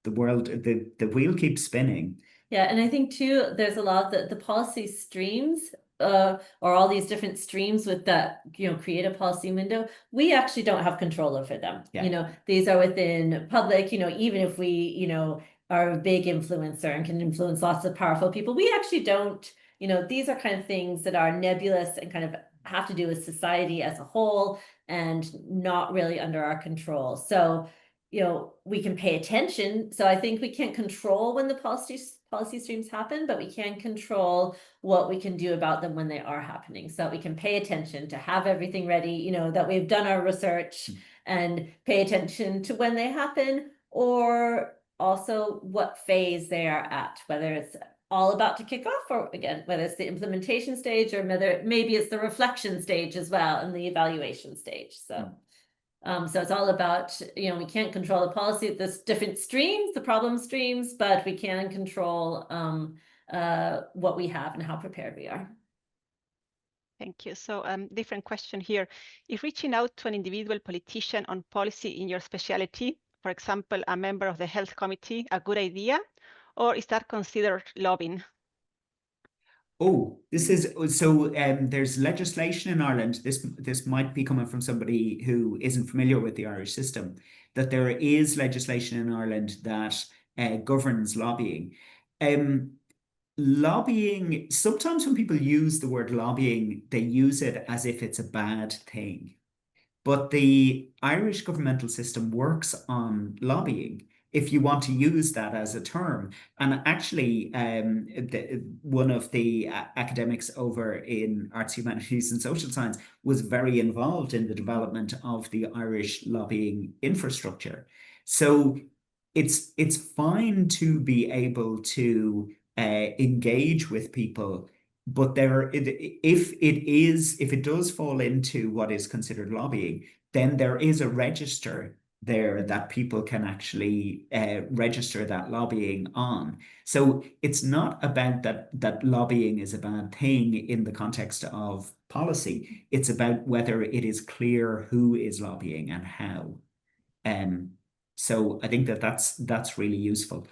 the wheel keeps spinning. Yeah, and I think too, there's a lot of the policy streams or all these different streams with that, create a policy window, we actually don't have control over them. Yeah. These are within public, even if we, are a big influencer and can influence lots of powerful people, we actually don't, You know, these are kind of things that are nebulous and kind of have to do with society as a whole and not really under our control. So, you know, we can pay attention. So I think we can't control when the policy streams happen, but we can control what we can do about them when they are happening. So we can pay attention to have everything ready, you know, that we've done our research and pay attention to when they happen, or also what phase they are at, whether it's all about to kick off, or again, whether it's the implementation stage, or maybe it's the reflection stage as well, and the evaluation stage. So so it's all about, you know, we can't control the policy at this different streams, the problem streams, but we can control what we have and how prepared we are. Thank you. So different question here. If reaching out to an individual politician on policy in your specialty, for example, a member of the health committee, a good idea, or is that considered lobbying? Oh, this is so. There's legislation in Ireland. This might be coming from somebody who isn't familiar with the Irish system. That there is legislation in Ireland that governs lobbying. Lobbying. Sometimes when people use the word lobbying, they use it as if it's a bad thing. But the Irish governmental system works on lobbying, if you want to use that as a term. And actually, one of the academics over in Arts, Humanities and Social Science was very involved in the development of the Irish lobbying infrastructure. So it's fine to be able to engage with people, but if it does fall into what is considered lobbying, then there is a register there that people can actually register that lobbying on. So it's not about that lobbying is a bad thing in the context of policy. It's about whether it is clear who is lobbying and how. So I think that's really useful.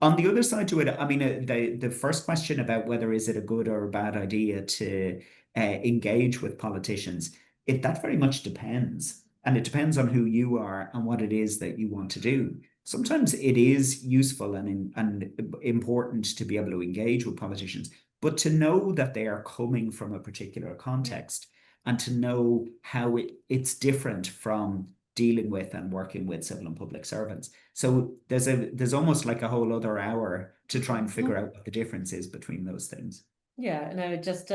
On the other side to it, I mean, the first question about whether is it a good or a bad idea to engage with politicians, that very much depends. And it depends on who you are and what it is that you want to do. Sometimes it is useful and important to be able to engage with politicians, but to know that they are coming from a particular context and to know how it's different from dealing with and working with civil and public servants. So there's almost like a whole other hour to try and figure out what the difference is between those things. Yeah, and I would just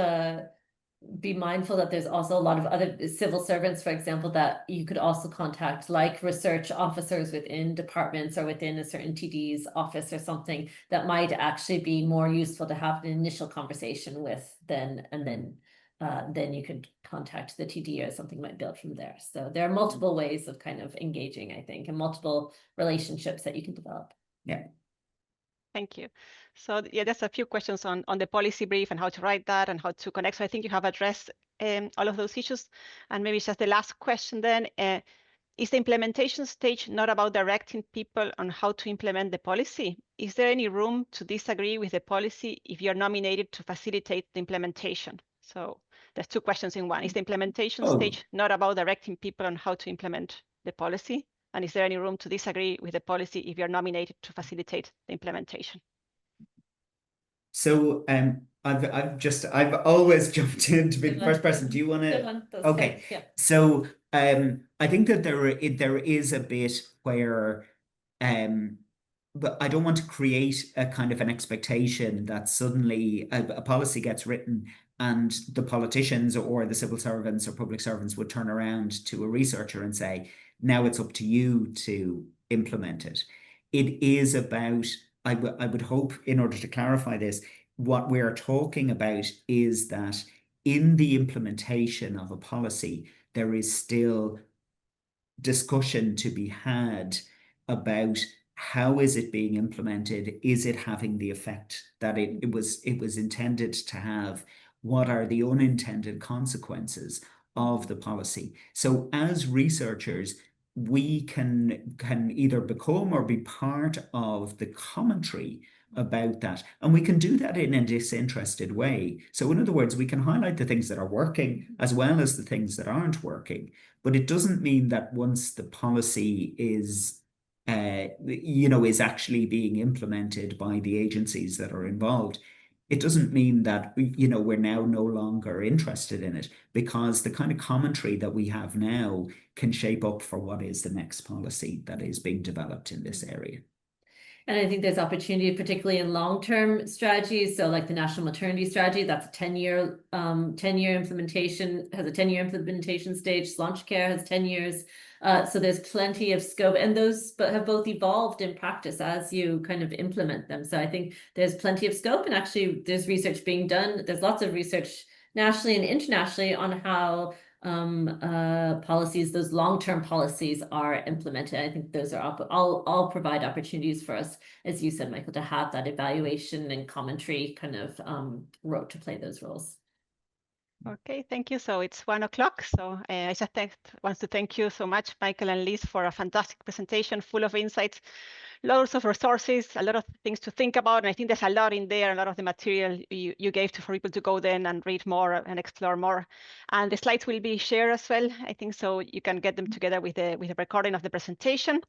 be mindful that there's also a lot of other civil servants, for example, that you could also contact, like research officers within departments or within a certain TD's office or something, that might actually be more useful to have an initial conversation with then you could contact the TD or something might build from there. So there are multiple ways of kind of engaging, I think, and multiple relationships that you can develop. Yeah. Thank you. So yeah, there's a few questions on the policy brief and how to write that and how to connect. So I think you have addressed all of those issues. And maybe just the last question then, is the implementation stage not about directing people on how to implement the policy? Is there any room to disagree with the policy if you're nominated to facilitate the implementation? So there's two questions in one. Is the implementation stage not about directing people on how to implement the policy? And is there any room to disagree with the policy if you're nominated to facilitate the implementation? So I've always jumped in to be the first person. Do you want to? Okay. Yeah. So I think that there is a bit where but I don't want to create a kind of an expectation that suddenly a policy gets written and the politicians or the civil servants or public servants would turn around to a researcher and say, now it's up to you to implement it. It is about, I would hope, in order to clarify this, what we're talking about is that in the implementation of a policy, there is still discussion to be had about how is it being implemented? Is it having the effect that it was intended to have? What are the unintended consequences of the policy? So as researchers, we can either become or be part of the commentary about that. And we can do that in a disinterested way. So in other words, we can highlight the things that are working as well as the things that aren't working. But it doesn't mean that once the policy is actually being implemented by the agencies that are involved, it doesn't mean that, you know, we're now no longer interested in it, because the kind of commentary that we have now can shape up for what is the next policy that is being developed in this area. And I think there's opportunity, particularly in long-term strategies. So like the national maternity strategy, that's a 10-year implementation, has a 10-year implementation stage. Launch care has 10 years. So there's plenty of scope, and those have both evolved in practice as you kind of implement them. So I think there's plenty of scope, and actually there's research being done. There's lots of research nationally and internationally on how policies, those long-term policies, are implemented. I think those are all provide opportunities for us, as you said, Michael, to have that evaluation and commentary kind of role to play those roles. Okay, thank you. So it's 1 o'clock. So I just want to thank you so much, Michael and Liz, for a fantastic presentation full of insights, loads of resources, a lot of things to think about. And I think there's a lot in there, a lot of the material you gave for people to go then and read more and explore more. And the slides will be shared as well, I think, so you can get them together with the recording of the presentation.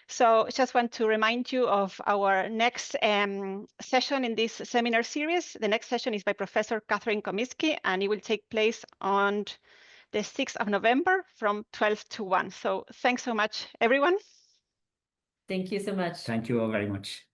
So I just want to remind you of our next session in this seminar series. The next session is by Professor Catherine Komisky, and it will take place on the 6th of November from 12 to 1. So thanks so much, everyone. Thank you so much. Thank you all very much.